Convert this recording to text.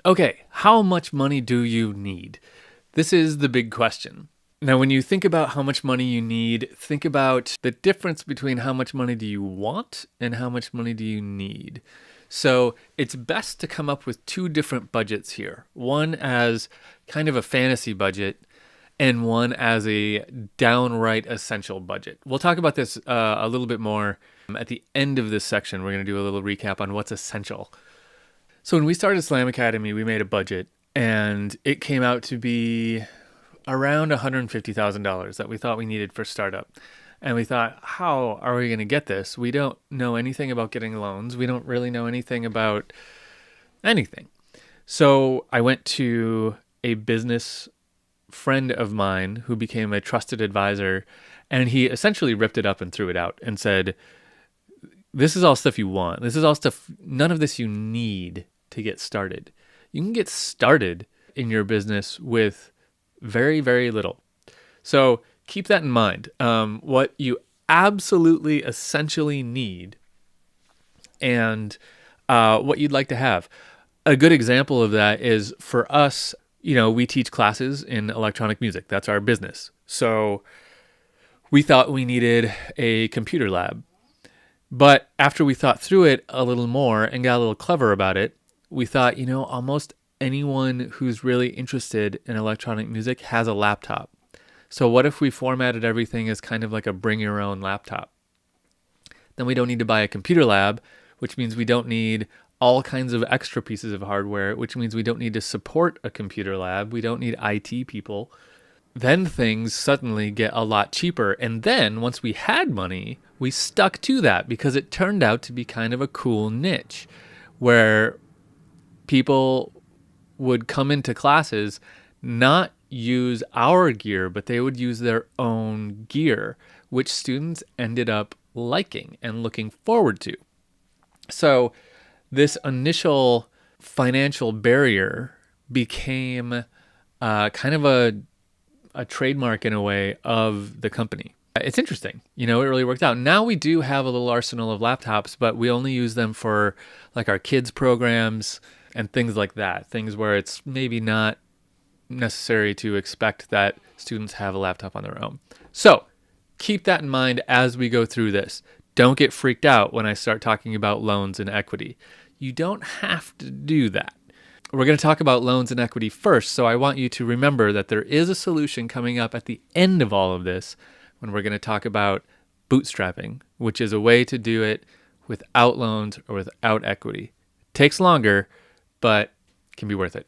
Okay, how much money do you need? This is the big question. Now, when you think about how much money you need, think about the difference between how much money do you want and how much money do you need. So it's best to come up with two different budgets here. One as kind of a fantasy budget and one as a downright essential budget. We'll talk about this a little bit more at the end of this section. We're going to do a little recap on what's essential. So when we started Slam Academy, we made a budget and it came out to be around $150,000 that we thought we needed for startup. And we thought, how are we going to get this? We don't know anything about getting loans. We don't really know anything about anything. So I went to a business friend of mine who became a trusted advisor, and he essentially ripped it up and threw it out and said, this is all stuff you want. This is all stuff, none of this you need to get started. You can get started in your business with very, very little. So keep that in mind. What you absolutely essentially need and what you'd like to have. A good example of that is for us, we teach classes in electronic music. That's our business. So we thought we needed a computer lab. But after we thought through it a little more and got a little clever about it, we thought, almost anyone who's really interested in electronic music has a laptop. So what if we formatted everything as kind of like a bring your own laptop? Then we don't need to buy a computer lab, which means we don't need all kinds of extra pieces of hardware, which means we don't need to support a computer lab. We don't need IT people. Then things suddenly get a lot cheaper. And then once we had money, we stuck to that because it turned out to be kind of a cool niche where people would come into classes, not use our gear, but they would use their own gear, which students ended up liking and looking forward to. So this initial financial barrier became kind of a trademark in a way of the company. It's interesting. It really worked out. Now we do have a little arsenal of laptops, but we only use them for like our kids programs and things like that. Things where it's maybe not necessary to expect that students have a laptop on their own. So keep that in mind as we go through this. Don't get freaked out when I start talking about loans and equity. You don't have to do that. We're going to talk about loans and equity first, so I want you to remember that there is a solution coming up at the end of all of this when we're going to talk about bootstrapping, which is a way to do it without loans or without equity. It takes longer, but can be worth it.